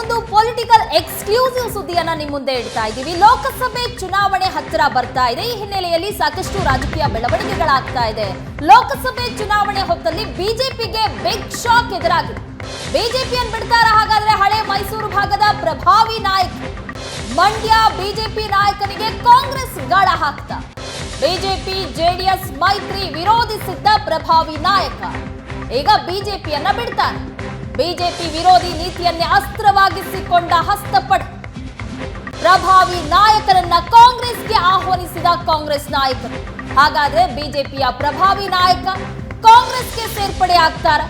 ಮತ್ತೊಂದು political exclusive ಸುದ್ದಿಯನ್ನ ನಿಮ್ಮ ಮುಂದೆ ಇಡ್ತಾ ಇದ್ದೀವಿ. ಲೋಕಸಭೆ ಚುನಾವಣೆ ಹತ್ತಿರ ಬರ್ತಾ ಇದೆ. ಈ ಹಿನ್ನೆಲೆಯಲ್ಲಿ ಸಾಕಷ್ಟು ರಾಜಕೀಯ ಬೆಳವಣಿಗೆಗಳಾಗ್ತಾ ಇದೆ. ಲೋಕಸಭೆ ಚುನಾವಣೆ ಹೊತ್ತಲ್ಲಿ ಬಿಜೆಪಿಗೆ ಬಿಗ್ ಶಾಕ್ ಎದುರಾಗಿದೆ. ಬಿಜೆಪಿಯನ್ನು ಬಿಡ್ತಾರ ಹಾಗಾದ್ರೆ ಹಳೆ ಮೈಸೂರು ಭಾಗದ ಪ್ರಭಾವಿ ನಾಯಕ ಮಂಡ್ಯ ಬಿಜೆಪಿ ನಾಯಕನಿಗೆ ಕಾಂಗ್ರೆಸ್ ಗಾಳ ಹಾಕ್ತಾ. ಬಿಜೆಪಿ ಜೆಡಿಎಸ್ ಮೈತ್ರಿ ವಿರೋಧಿಸಿದ್ದ ಪ್ರಭಾವಿ ನಾಯಕ ಈಗ ಬಿಜೆಪಿಯನ್ನ ಬಿಡ್ತಾನೆ. ಬಿಜೆಪಿ ವಿರೋಧಿ ನೀತಿಯನ್ನೇ ಅಸ್ತ್ರವಾಗಿಸಿಕೊಂಡ ಹಸ್ತಪಡೆ ಪ್ರಭಾವಿ ನಾಯಕರನ್ನ ಕಾಂಗ್ರೆಸ್ಗೆ ಆಹ್ವಾನಿಸಿದ ಕಾಂಗ್ರೆಸ್ ನಾಯಕರು. ಹಾಗಾದ್ರೆ ಬಿಜೆಪಿಯ ಪ್ರಭಾವಿ ನಾಯಕ ಕಾಂಗ್ರೆಸ್ಗೆ ಸೇರ್ಪಡೆ ಆಗ್ತಾರ?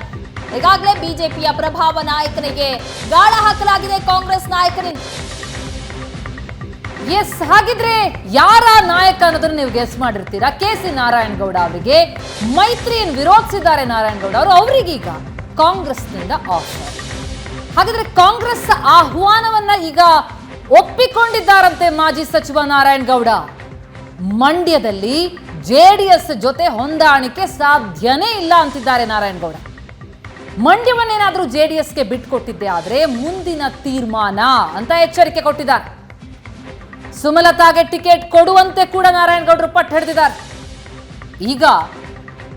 ಈಗಾಗಲೇ ಬಿಜೆಪಿಯ ಪ್ರಭಾವ ನಾಯಕನಿಗೆ ಗಾಳ ಹಾಕಲಾಗಿದೆ ಕಾಂಗ್ರೆಸ್ ನಾಯಕನಿಂದ. ಎಸ್, ಹಾಗಿದ್ರೆ ಯಾರ ನಾಯಕ ಅನ್ನೋದನ್ನ ನೀವು ಗೆಸ್ ಮಾಡಿರ್ತೀರಾ. ಕೆ.ಸಿ. ನಾರಾಯಣಗೌಡ ಅವರಿಗೆ ಮೈತ್ರಿಯನ್ನು ವಿರೋಧಿಸಿದ್ದಾರೆ ನಾರಾಯಣಗೌಡ ಅವರು. ಅವರಿಗೀಗ ಕಾಂಗ್ರೆಸ್ನಿಂದ ಆಫರ್. ಹಾಗಿದ್ರೆ ಕಾಂಗ್ರೆಸ್ ಆಹ್ವಾನವನ್ನ ಈಗ ಒಪ್ಪಿಕೊಂಡಿದ್ದಾರಂತೆ ಮಾಜಿ ಸಚಿವ ನಾರಾಯಣಗೌಡ. ಮಂಡ್ಯದಲ್ಲಿ ಜೆಡಿಎಸ್ ಜೊತೆ ಹೊಂದಾಣಿಕೆ ಸಾಧ್ಯನೇ ಇಲ್ಲ ಅಂತಿದ್ದಾರೆ ನಾರಾಯಣಗೌಡ. ಮಂಡ್ಯವನ್ನೇನಾದ್ರೂ ಜೆಡಿಎಸ್ಗೆ ಬಿಟ್ಕೊಟ್ಟಿದ್ದೆ ಆದ್ರೆ ಮುಂದಿನ ತೀರ್ಮಾನ ಅಂತ ಎಚ್ಚರಿಕೆ ಕೊಟ್ಟಿದ್ದಾರೆ. ಸುಮಲತಾಗೆ ಟಿಕೆಟ್ ಕೊಡುವಂತೆ ಕೂಡ ನಾರಾಯಣಗೌಡರು ಪಟ್ಟು ಹಿಡಿದಿದ್ದಾರೆ. ಈಗ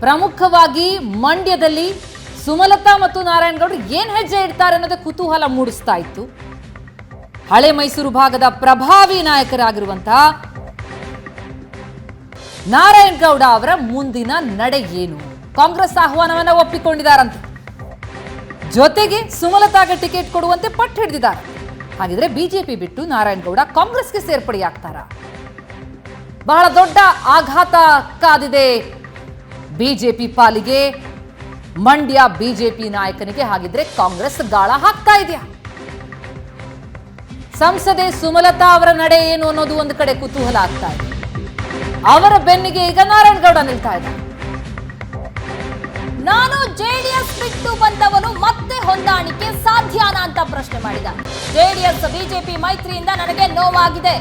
ಪ್ರಮುಖವಾಗಿ ಮಂಡ್ಯದಲ್ಲಿ ಸುಮಲತಾ ಮತ್ತು ನಾರಾಯಣಗೌಡರು ಏನ್ ಹೆಜ್ಜೆ ಇಡ್ತಾರೆ ಅನ್ನೋದೇ ಕುತೂಹಲ ಮೂಡಿಸ್ತಾ ಇತ್ತು. ಹಳೆ ಮೈಸೂರು ಭಾಗದ ಪ್ರಭಾವಿ ನಾಯಕರಾಗಿರುವಂತಹ ನಾರಾಯಣಗೌಡ ಅವರ ಮುಂದಿನ ನಡೆ ಏನು? ಕಾಂಗ್ರೆಸ್ ಆಹ್ವಾನವನ್ನ ಒಪ್ಪಿಕೊಂಡಿದ್ದಾರಂತೆ. ಜೊತೆಗೆ ಸುಮಲತಾಗೆ ಟಿಕೆಟ್ ಕೊಡುವಂತೆ ಪಟ್ಟು ಹಿಡಿದಿದ್ದಾರೆ. ಹಾಗಿದ್ರೆ ಬಿಜೆಪಿ ಬಿಟ್ಟು ನಾರಾಯಣಗೌಡ ಕಾಂಗ್ರೆಸ್ಗೆ ಸೇರ್ಪಡೆಯಾಗ್ತಾರ? ಬಹಳ ದೊಡ್ಡ ಆಘಾತ ಕಾದಿದೆ ಬಿಜೆಪಿ ಪಾಲಿಗೆ. ಮಂಡ್ಯ ಬಿಜೆಪಿ ನಾಯಕನಿಗೆ ಹಾಗಿದ್ರೆ ಕಾಂಗ್ರೆಸ್ ಗಾಳ ಹಾಕ್ತಾ ಇದೆಯಾ? ಸಂಸದೆ ಸುಮಲತಾ ಅವರ ನಡೆ ಏನು ಅನ್ನೋದು ಒಂದು ಕಡೆ ಕುತೂಹಲ ಆಗ್ತಾ ಇದೆ. ಅವರ ಬೆನ್ನಿಗೆ ಈಗ ನಾರಾಯಣಗೌಡ ನಿಲ್ತಾ ಇದ್ದಾರೆ. ನಾನು ಜೆಡಿಎಸ್ ಬಿಟ್ಟು ಬಂದವನು ಮತ್ತೆ ಹೊಂದಾಣಿಕೆ ಸಾಧ್ಯನಾ ಅಂತ ಪ್ರಶ್ನೆ ಮಾಡಿದ. ಜೆಡಿಎಸ್ ಬಿಜೆಪಿ ಮೈತ್ರಿಯಿಂದ ನನಗೆ ನೋವಾಗಿದೆ.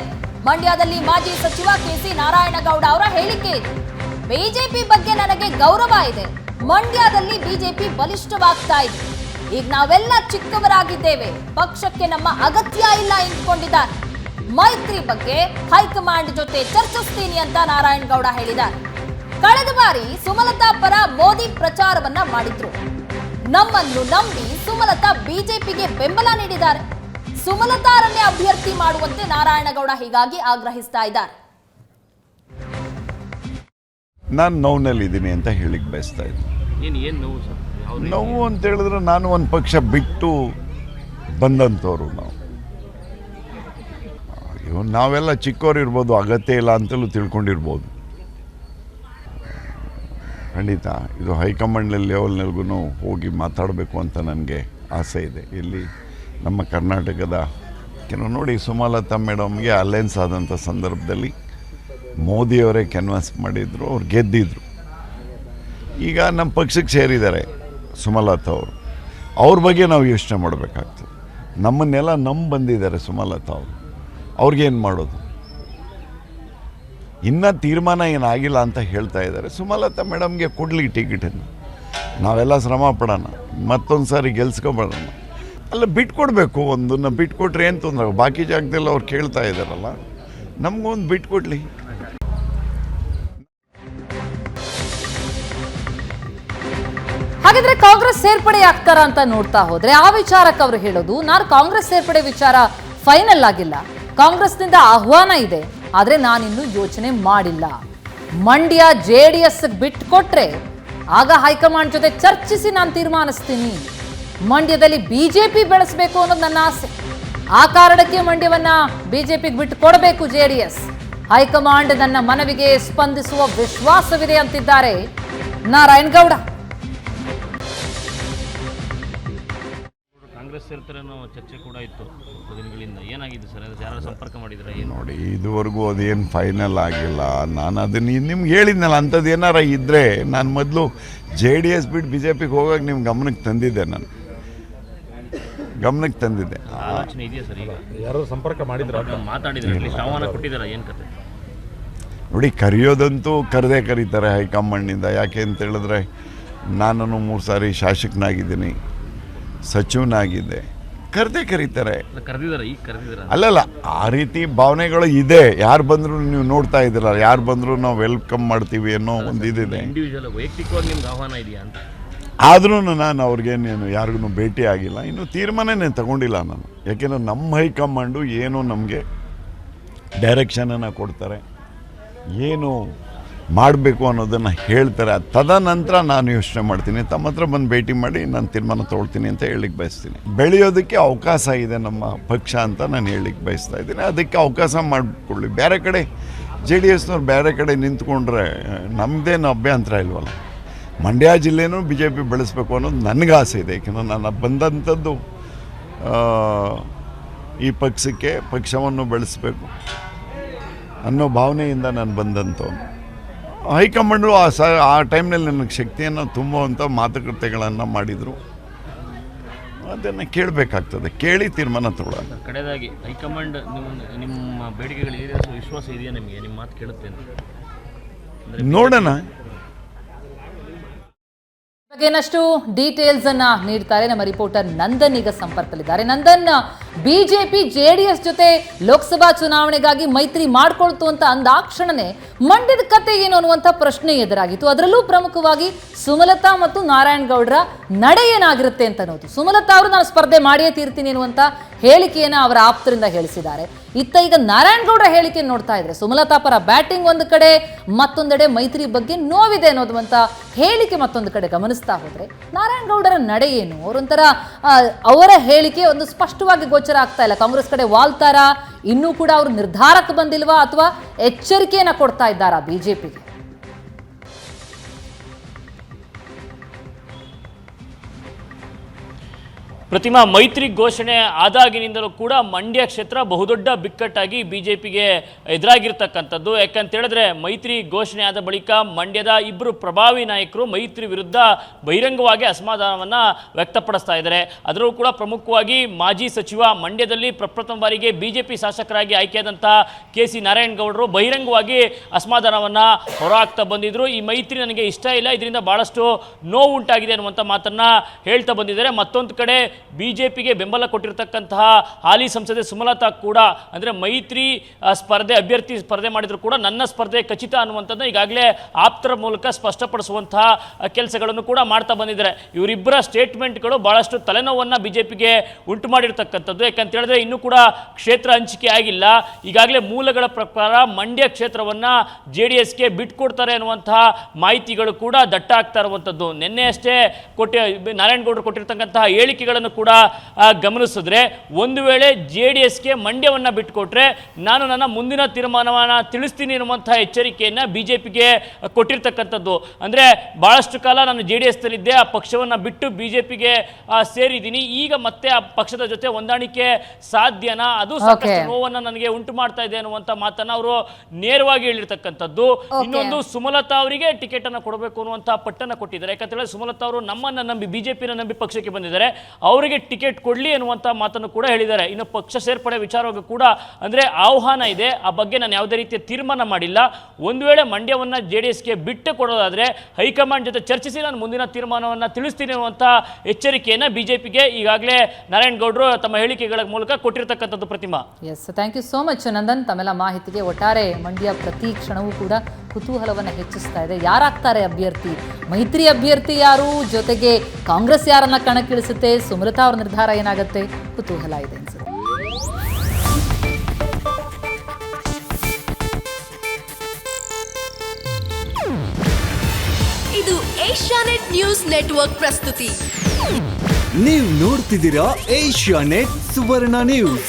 ಮಂಡ್ಯದಲ್ಲಿ ಮಾಜಿ ಸಚಿವ ಕೆ.ಸಿ. ನಾರಾಯಣಗೌಡ ಅವರ ಹೇಳಿಕೆ ಇದೆ. ಬಿಜೆಪಿ ಬಗ್ಗೆ ನನಗೆ ಗೌರವ ಇದೆ. ಮಂಡ್ಯದಲ್ಲಿ ಬಿಜೆಪಿ ಬಲಿಷ್ಠವಾಗ್ತಾ ಇದೆ. ಈಗ ನಾವೆಲ್ಲ ಚಿಕ್ಕವರಾಗಿದ್ದೇವೆ. ಪಕ್ಷಕ್ಕೆ ನಮ್ಮ ಅಗತ್ಯ ಇಲ್ಲ ಎಂದುಕೊಂಡಿದ್ದಾರೆ. ಮೈತ್ರಿ ಬಗ್ಗೆ ಹೈಕಮಾಂಡ್ ಜೊತೆ ಚರ್ಚಿಸ್ತೀನಿ ಅಂತ ನಾರಾಯಣಗೌಡ ಹೇಳಿದ್ದಾರೆ. ಕಳೆದ ಬಾರಿ ಸುಮಲತಾ ಪರ ಮೋದಿ ಪ್ರಚಾರವನ್ನ ಮಾಡಿದ್ರು. ನಮ್ಮನ್ನು ನಂಬಿ ಸುಮಲತಾ ಬಿಜೆಪಿಗೆ ಬೆಂಬಲ ನೀಡಿದ್ದಾರೆ. ಸುಮಲತಾರನ್ನೇ ಅಭ್ಯರ್ಥಿ ಮಾಡುವಂತೆ ನಾರಾಯಣಗೌಡ ಹೀಗಾಗಿ ಆಗ್ರಹಿಸ್ತಾ ಇದ್ದಾರೆ. ನಾನು ನೋವಿನಲ್ಲಿದ್ದೀನಿ ಅಂತ ಹೇಳಿಕ್ ಬಯಸ್ತಾ ಇದ್ದೀನಿ. ನೋವು ಅಂತ ಹೇಳಿದ್ರೆ ನಾನು ಒಂದು ಪಕ್ಷ ಬಿಟ್ಟು ಬಂದಂಥವ್ರು. ನಾವೆಲ್ಲ ಚಿಕ್ಕವ್ರು ಇರ್ಬೋದು, ಅಗತ್ಯ ಇಲ್ಲ ಅಂತಲೂ ತಿಳ್ಕೊಂಡಿರ್ಬೋದು. ಖಂಡಿತ ಇದು ಹೈಕಮಾಂಡ್ ಲೆವೆಲ್ನಲ್ಗೂ ಹೋಗಿ ಮಾತಾಡಬೇಕು ಅಂತ ನನಗೆ ಆಸೆ ಇದೆ. ಇಲ್ಲಿ ನಮ್ಮ ಕರ್ನಾಟಕದ ಕೆಲವು ನೋಡಿ, ಸುಮಲತಾ ಮೇಡಮ್ಗೆ ಅಲೈನ್ಸ್ ಆದಂಥ ಸಂದರ್ಭದಲ್ಲಿ ಮೋದಿಯವರೇ ಕ್ಯಾನ್ವಾಸ್ ಮಾಡಿದರು, ಅವ್ರು ಗೆದ್ದಿದ್ರು. ಈಗ ನಮ್ಮ ಪಕ್ಷಕ್ಕೆ ಸೇರಿದ್ದಾರೆ ಸುಮಲತಾ ಅವರು. ಅವ್ರ ಬಗ್ಗೆ ನಾವು ಯೋಚನೆ ಮಾಡಬೇಕಾಗ್ತದೆ. ನಮ್ಮನ್ನೆಲ್ಲ ಬಂದಿದ್ದಾರೆ ಸುಮಲತಾ ಅವರು. ಅವ್ರಿಗೇನು ಮಾಡೋದು? ಇನ್ನೂ ತೀರ್ಮಾನ ಏನಾಗಿಲ್ಲ ಅಂತ ಹೇಳ್ತಾ ಇದ್ದಾರೆ. ಸುಮಲತಾ ಮೇಡಮ್ಗೆ ಕೊಡಲಿ ಟಿಕೆಟನ್ನು, ನಾವೆಲ್ಲ ಶ್ರಮ ಪಡೋಣ, ಮತ್ತೊಂದು ಸಾರಿ ಗೆಲ್ಸ್ಕೊಬೇಡೋಣ. ಅಲ್ಲ, ಬಿಟ್ಕೊಡ್ಬೇಕು. ಒಂದನ್ನು ಬಿಟ್ಕೊಟ್ರೆ ಏನು ತೊಂದರೆ? ಬಾಕಿ ಜಾಗದಲ್ಲಿ ಅವ್ರು ಕೇಳ್ತಾ ಇದ್ದಾರಲ್ಲ, ನಮಗೊಂದು ಬಿಟ್ಕೊಡ್ಲಿ. ಹಾಗಿದ್ರೆ ಕಾಂಗ್ರೆಸ್ ಸೇರ್ಪಡೆ ಆಗ್ತಾರ ಅಂತ ನೋಡ್ತಾ ಹೋದ್ರೆ ಆ ವಿಚಾರಕ್ಕೆ ಅವರು ಹೇಳೋದು, ನಾನು ಕಾಂಗ್ರೆಸ್ ಸೇರ್ಪಡೆ ವಿಚಾರ ಫೈನಲ್ ಆಗಿಲ್ಲ, ಕಾಂಗ್ರೆಸ್ನಿಂದ ಆಹ್ವಾನ ಇದೆ, ಆದ್ರೆ ನಾನಿನ್ನೂ ಯೋಚನೆ ಮಾಡಿಲ್ಲ. ಮಂಡ್ಯ ಜೆಡಿಎಸ್ ಬಿಟ್ಕೊಟ್ರೆ ಆಗ ಹೈಕಮಾಂಡ್ ಜೊತೆ ಚರ್ಚಿಸಿ ನಾನು ತೀರ್ಮಾನಿಸ್ತೀನಿ. ಮಂಡ್ಯದಲ್ಲಿ ಬಿಜೆಪಿ ಬೆಳೆಸಬೇಕು ಅನ್ನೋದು ನನ್ನ ಆಸೆ. ಆ ಕಾರಣಕ್ಕೆ ಮಂಡ್ಯವನ್ನ ಬಿಜೆಪಿಗೆ ಬಿಟ್ಟು ಕೊಡಬೇಕು ಜೆಡಿಎಸ್. ಹೈಕಮಾಂಡ್ ನನ್ನ ಮನವಿಗೆ ಸ್ಪಂದಿಸುವ ವಿಶ್ವಾಸವಿದೆ ಅಂತಿದ್ದಾರೆ ನಾರಾಯಣಗೌಡ. ಕಾಂಗ್ರೆಸ್ ಸೇರ್ತಾರೆ ಅನ್ನೋ ಚರ್ಚೆ ಕೂಡ ಇತ್ತು ದಿನಗಳಿಂದ. ಏನಾಗಿದೆ ಸರ್? ಯಾರು ಸಂಪರ್ಕ ಮಾಡಿದ್ರೆ? ನೋಡಿ, ಇದುವರೆಗೂ ಅದೇನು ಫೈನಲ್ ಆಗಿಲ್ಲ. ನಾನು ಅದನ್ನು ನಿಮ್ಗೆ ಹೇಳಿದ್ನಲ್ಲ, ಅಂಥದ್ದು ಏನಾರ ಇದ್ದರೆ ನಾನು ಮೊದಲು JDS ಬಿಟ್ಟು BJPಗೆ ಹೋಗೋಕೆ ನಿಮ್ಮ ಗಮನಕ್ಕೆ ತಂದಿದ್ದೆ. ನಾನು ಗಮನಕ್ಕೆ ತಂದಿದ್ದೆ. ಆಲೋಚನೆ ಇದೆಯಾ ಸರ್? ಈಗ ಯಾರು ಸಂಪರ್ಕ ಮಾಡಿದ್ರೆ ಮಾತಾಡಿದ್ರೆ ಆಹ್ವಾನ ಕೊಟ್ಟಿದ್ದಾರೆ ಏನು ಕತೆ? ನೋಡಿ, ಕರೆಯೋದಂತೂ ಕರೆದೇ ಕರೀತಾರೆ ಹೈಕಮಾಂಡ್ನಿಂದ. ಯಾಕೆ ಅಂತ ಹೇಳಿದ್ರೆ ನಾನು 3 ಸಾರಿ ಶಾಸಕನಾಗಿದ್ದೀನಿ, ಸಚಿವನಾಗಿದ್ದೆ, ಕರೆದೇ ಕರೀತಾರೆ. ಕರೆದಿದ್ದಾರೆ, ಈಗ ಕರೆದಿದ್ದಾರೆ. ಅಲ್ಲಲ್ಲ, ಆ ರೀತಿ ಭಾವನೆಗಳು ಇದೆ. ಯಾರು ಬಂದರೂ ನೀವು ನೋಡ್ತಾ ಇದ್ದೀರ, ಯಾರು ಬಂದರೂ ನಾವು ವೆಲ್ಕಮ್ ಮಾಡ್ತೀವಿ ಅನ್ನೋ ಒಂದು ಇದಿದೆ. ಇಂಡಿವಿಜುವಲ್ ವೈಯಕ್ತಿಕವಾಗಿ ನಿಮ್ಗೆ ಆಹ್ವಾನ ಇದೆಯಾ ಅಂತ? ಆದ್ರೂ ನಾನು ಅವ್ರಿಗೇನೇನು ಯಾರಿಗೂ ಭೇಟಿ ಆಗಿಲ್ಲ, ಇನ್ನೂ ತೀರ್ಮಾನನೇ ತಗೊಂಡಿಲ್ಲ ನಾನು. ಯಾಕೆಂದರೆ ನಮ್ಮ ಹೈಕಮಾಂಡು ಏನು ನಮಗೆ ಡೈರೆಕ್ಷನನ್ನು ಕೊಡ್ತಾರೆ, ಏನು ಮಾಡಬೇಕು ಅನ್ನೋದನ್ನು ಹೇಳ್ತಾರೆ. ತದನಂತರ ನಾನು ಯೋಚನೆ ಮಾಡ್ತೀನಿ. ತಮ್ಮ ಹತ್ರ ಬಂದು ಭೇಟಿ ಮಾಡಿ ನಾನು ತೀರ್ಮಾನ ತೊಗೊಳ್ತೀನಿ ಅಂತ ಹೇಳಿಕ್ಕೆ ಬಯಸ್ತೀನಿ. ಬೆಳೆಯೋದಕ್ಕೆ ಅವಕಾಶ ಇದೆ ನಮ್ಮ ಪಕ್ಷ ಅಂತ ನಾನು ಹೇಳಿಕ್ಕೆ ಬಯಸ್ತಾ ಇದ್ದೀನಿ. ಅದಕ್ಕೆ ಅವಕಾಶ ಮಾಡಿಕೊಳ್ಳಿ. ಬೇರೆ ಕಡೆ JDSನವ್ರು ಬೇರೆ ಕಡೆ ನಿಂತ್ಕೊಂಡ್ರೆ ನಮ್ಮದೇನು ಅಭ್ಯಂತರ ಇಲ್ವಲ್ಲ. ಮಂಡ್ಯ ಜಿಲ್ಲೆನೂ BJP ಬೆಳೆಸಬೇಕು ಅನ್ನೋದು ನನಗೆ ಆಸೆ ಇದೆ. ಯಾಕೆಂದರೆ ನಾನು ಬಂದಂಥದ್ದು ಈ ಪಕ್ಷವನ್ನು ಬೆಳೆಸಬೇಕು ಅನ್ನೋ ಭಾವನೆಯಿಂದ ನಾನು ಬಂದಂಥವ್ನು. ಹೈಕಮಾಂಡು ಆ ಟೈಮ್ನಲ್ಲಿ ನನಗೆ ಶಕ್ತಿಯನ್ನು ತುಂಬುವಂಥ ಮಾತುಕತೆಗಳನ್ನು ಮಾಡಿದರು. ಅದನ್ನು ಕೇಳಬೇಕಾಗ್ತದೆ, ಕೇಳಿ ತೀರ್ಮಾನ ತಗೊಳ್ಳೋಣ. ಕಡೆಯದಾಗಿ ಹೈಕಮಾಂಡ್ ನಿಮ್ಮ ಬೇಡಿಕೆಗಳು ಈಡೇರಿಸುವ ವಿಶ್ವಾಸ ಇದೆಯಾ ನಿಮಗೆ? ನಿಮ್ಮ ಮಾತು ಕೇಳುತ್ತೆ ನೋಡೋಣ. ಏನಷ್ಟು ಡೀಟೇಲ್ಸ್ ಅನ್ನ ನೀಡ್ತಾರೆ ನಮ್ಮ ರಿಪೋರ್ಟರ್ ನಂದನ್. ಈಗ ಸಂಪರ್ಕದಲ್ಲಿದ್ದಾರೆ. ನಂದನ್, ಬಿಜೆಪಿ JDS ಜೊತೆ ಲೋಕಸಭಾ ಚುನಾವಣೆಗಾಗಿ ಮೈತ್ರಿ ಮಾಡ್ಕೊಳ್ತು ಅಂತ ಅಂದಾಕ್ಷಣನೇ ಮಂಡ್ಯದ ಕತೆ ಏನು ಅನ್ನುವಂಥ ಪ್ರಶ್ನೆ ಎದುರಾಗಿತ್ತು. ಅದರಲ್ಲೂ ಪ್ರಮುಖವಾಗಿ ಸುಮಲತಾ ಮತ್ತು ನಾರಾಯಣಗೌಡರ ನಡೆ ಏನಾಗಿರುತ್ತೆ ಅಂತ ಅನ್ನೋದು. ಸುಮಲತಾ ಅವರು ನಾನು ಸ್ಪರ್ಧೆ ಮಾಡಿಯೇ ತೀರ್ತೀನಿ ಅನ್ನುವಂಥ ಹೇಳಿಕೆಯನ್ನು ಅವರ ಆಪ್ತರಿಂದ ಹೇಳಿಸಿದ್ದಾರೆ. ಈಗ ನಾರಾಯಣಗೌಡರ ಹೇಳಿಕೆ ನೋಡ್ತಾ ಇದ್ರೆ ಸುಮಲತಾ ಪರ ಬ್ಯಾಟಿಂಗ್ ಒಂದು ಕಡೆ, ಮತ್ತೊಂದೆಡೆ ಮೈತ್ರಿ ಬಗ್ಗೆ ನೋವಿದೆ ಅನ್ನೋದು ಹೇಳಿಕೆ ಮತ್ತೊಂದು ಕಡೆ ಗಮನಿಸ್ತಾ ಹೋದ್ರೆ ನಾರಾಯಣಗೌಡರ ನಡೆ ಏನು, ಅವರೊಂಥರ ಅವರ ಹೇಳಿಕೆ ಒಂದು ಸ್ಪಷ್ಟವಾಗಿ ಗೋಚರ ಆಗ್ತಾ ಇಲ್ಲ. ಕಾಂಗ್ರೆಸ್ ಕಡೆ ವಾಲ್ತಾರ, ಇನ್ನೂ ಕೂಡ ಅವರು ನಿರ್ಧಾರಕ್ಕೆ ಬಂದಿಲ್ವಾ ಅಥವಾ ಎಚ್ಚರಿಕೆಯನ್ನ ಕೊಡ್ತಾ ಇದ್ದಾರಾ ಬಿಜೆಪಿಗೆ? ಪ್ರತಿಮಾ, ಮೈತ್ರಿ ಘೋಷಣೆ ಆದಾಗಿನಿಂದಲೂ ಕೂಡ ಮಂಡ್ಯ ಕ್ಷೇತ್ರ ಬಹುದೊಡ್ಡ ಬಿಕ್ಕಟ್ಟಾಗಿ ಬಿಜೆಪಿಗೆ ಎದುರಾಗಿರ್ತಕ್ಕಂಥದ್ದು. ಯಾಕಂತೇಳಿದ್ರೆ ಮೈತ್ರಿ ಘೋಷಣೆ ಆದ ಬಳಿಕ ಮಂಡ್ಯದ ಇಬ್ಬರು ಪ್ರಭಾವಿ ನಾಯಕರು ಮೈತ್ರಿ ವಿರುದ್ಧ ಬಹಿರಂಗವಾಗಿ ಅಸಮಾಧಾನವನ್ನು ವ್ಯಕ್ತಪಡಿಸ್ತಾ ಇದ್ದಾರೆ. ಅದರಲ್ಲೂ ಕೂಡ ಪ್ರಮುಖವಾಗಿ ಮಾಜಿ ಸಚಿವ, ಮಂಡ್ಯದಲ್ಲಿ ಪ್ರಪ್ರಥಮ ಬಾರಿಗೆ ಬಿಜೆಪಿ ಶಾಸಕರಾಗಿ ಆಯ್ಕೆಯಾದಂತಹ KC ನಾರಾಯಣಗೌಡರು ಬಹಿರಂಗವಾಗಿ ಅಸಮಾಧಾನವನ್ನು ಹೊರಹಾಕ್ತಾ ಬಂದಿದ್ರು. ಈ ಮೈತ್ರಿ ನನಗೆ ಇಷ್ಟ ಇಲ್ಲ, ಇದರಿಂದ ಬಹಳಷ್ಟು ನೋವು ಉಂಟಾಗಿದೆ ಅನ್ನುವಂಥ ಮಾತನ್ನು ಹೇಳ್ತಾ ಬಂದಿದ್ದಾರೆ. ಮತ್ತೊಂದು ಕಡೆ ಬಿಜೆಪಿಗೆ ಬೆಂಬಲ ಕೊಟ್ಟಿರತಕ್ಕಂತಹ ಹಾಲಿ ಸಂಸದೆ ಸುಮಲತಾ ಕೂಡ, ಅಂದರೆ ಮೈತ್ರಿ ಅಭ್ಯರ್ಥಿ ಸ್ಪರ್ಧೆ ಮಾಡಿದ್ರು ಕೂಡ ನನ್ನ ಸ್ಪರ್ಧೆ ಖಚಿತ ಅನ್ನುವಂಥದ್ದು ಈಗಾಗಲೇ ಆಪ್ತರ ಮೂಲಕ ಸ್ಪಷ್ಟಪಡಿಸುವಂತಹ ಕೆಲಸಗಳನ್ನು ಕೂಡ ಮಾಡ್ತಾ ಬಂದಿದ್ದಾರೆ. ಇವರಿಬ್ಬರ ಸ್ಟೇಟ್ಮೆಂಟ್ಗಳು ಬಹಳಷ್ಟು ತಲೆನೋವನ್ನು ಬಿಜೆಪಿಗೆ ಉಂಟು ಮಾಡಿರ್ತಕ್ಕಂಥದ್ದು. ಯಾಕಂತ ಹೇಳಿದ್ರೆ ಇನ್ನೂ ಕೂಡ ಕ್ಷೇತ್ರ ಹಂಚಿಕೆ ಆಗಿಲ್ಲ. ಈಗಾಗಲೇ ಮೂಲಗಳ ಪ್ರಕಾರ ಮಂಡ್ಯ ಕ್ಷೇತ್ರವನ್ನು JDSಗೆ ಬಿಟ್ಕೊಡ್ತಾರೆ ಅನ್ನುವಂತಹ ಮಾಹಿತಿಗಳು ಕೂಡ ದಟ್ಟ ಆಗ್ತಾ ಇರುವಂಥದ್ದು. ನಿನ್ನೆ ಅಷ್ಟೇ ನಾರಾಯಣಗೌಡರು ಕೊಟ್ಟಿರ್ತಕ್ಕಂತಹ ಹೇಳಿಕೆಗಳನ್ನು ಕೂಡ ಗಮನಿಸಿದ್ರೆ, ಒಂದು ವೇಳೆ JDSಗೆ ಮಂಡ್ಯವನ್ನು ಬಿಟ್ಟುಕೊಟ್ರೆ ನಾನು ನನ್ನ ಮುಂದಿನ ತೀರ್ಮಾನವನ್ನು ತಿಳಿಸ್ತೀನಿ ಎನ್ನುವಂತಹ ಎಚ್ಚರಿಕೆಯನ್ನು ಬಿಜೆಪಿಗೆ ಕೊಟ್ಟಿರ್ತಕ್ಕಂಥದ್ದು. ಅಂದರೆ ಬಹಳಷ್ಟು ಕಾಲ ನಾನು JDSನಲ್ಲಿದ್ದೆ, ಆ ಪಕ್ಷವನ್ನು ಬಿಟ್ಟು ಬಿಜೆಪಿಗೆ ಸೇರಿದ್ದೀನಿ, ಈಗ ಮತ್ತೆ ಆ ಪಕ್ಷದ ಜೊತೆ ಹೊಂದಾಣಿಕೆ ಸಾಧ್ಯನಾ, ಅದು ಸಾಕಷ್ಟು ನೋವನ್ನು ನನಗೆ ಉಂಟು ಮಾಡ್ತಾ ಇದೆ ಅನ್ನುವಂಥ ಮಾತನ್ನು ಅವರು ನೇರವಾಗಿ ಹೇಳಿರ್ತಕ್ಕಂಥದ್ದು. ಇನ್ನೊಂದು, ಸುಮಲತಾ ಅವರಿಗೆ ಟಿಕೆಟ್ ಅನ್ನು ಕೊಡಬೇಕು ಅನ್ನುವಂಥ ಪಟ್ಟನ್ನು ಕೊಟ್ಟಿದ್ದಾರೆ. ಯಾಕಂತೇಳಿದ್ರೆ ಸುಮಲತಾ ಅವರು ನಮ್ಮನ್ನು ನಂಬಿ ಬಿಜೆಪಿನ ನಂಬಿ ಪಕ್ಷಕ್ಕೆ ಬಂದಿದ್ದಾರೆ, ಅವರಿಗೆ ಟಿಕೆಟ್ ಕೊಡಲಿ ಅನ್ನುವಂಥ ಮಾತನ್ನು ಕೂಡ ಹೇಳಿದ್ದಾರೆ. ಇನ್ನು ಪಕ್ಷ ಸೇರ್ಪಡೆ ವಿಚಾರವಾಗಿ ಕೂಡ ಅಂದರೆ ಆಹ್ವಾನ ಇದೆ, ಆ ಬಗ್ಗೆ ನಾನು ಯಾವುದೇ ರೀತಿಯ ತೀರ್ಮಾನ ಮಾಡಿಲ್ಲ. ಒಂದು ವೇಳೆ ಮಂಡ್ಯವನ್ನು JDSಗೆ ಬಿಟ್ಟು ಕೊಡೋದಾದರೆ ಹೈಕಮಾಂಡ್ ಜೊತೆ ಚರ್ಚಿಸಿ ನಾನು ಮುಂದಿನ ತೀರ್ಮಾನವನ್ನು ತಿಳಿಸ್ತೀನಿ ಅನ್ನುವಂಥ ಎಚ್ಚರಿಕೆಯನ್ನು ಬಿಜೆಪಿಗೆ ಈಗಾಗಲೇ ನಾರಾಯಣಗೌಡರು ತಮ್ಮ ಹೇಳಿಕೆಗಳ ಮೂಲಕ ಕೊಟ್ಟಿರ್ತಕ್ಕಂಥದ್ದು. Pratima, yes, thank you so much Nandan ತಮ್ಮೆಲ್ಲ ಮಾಹಿತಿಗೆ. ಒಟ್ಟಾರೆ ಮಂಡ್ಯ ಪ್ರತಿ ಕ್ಷಣವೂ ಕೂಡ ಕುತೂಹಲವನ್ನು ಹೆಚ್ಚಿಸ್ತಾ ಇದೆ. ಯಾರಾಗ್ತಾರೆ ಅಭ್ಯರ್ಥಿ, ಮೈತ್ರಿ ಅಭ್ಯರ್ಥಿ ಯಾರು, ಜೊತೆಗೆ ಕಾಂಗ್ರೆಸ್ ಯಾರನ್ನ ಕಣಕ್ಕಿಳಿಸುತ್ತೆ, ಸುಮಲತಾ ಅವ್ರ ನಿರ್ಧಾರ ಏನಾಗುತ್ತೆ, ಕುತೂಹಲ ಇದೆ ಅನ್ಸುತ್ತೆ. ಇದು ಏಷ್ಯಾನೆಟ್ ನ್ಯೂಸ್ ನೆಟ್ವರ್ಕ್ ಪ್ರಸ್ತುತಿ. ನೀವು ನೋಡ್ತಿದ್ದೀರಾ ಏಷ್ಯಾನೆಟ್ ಸುವರ್ಣ ನ್ಯೂಸ್.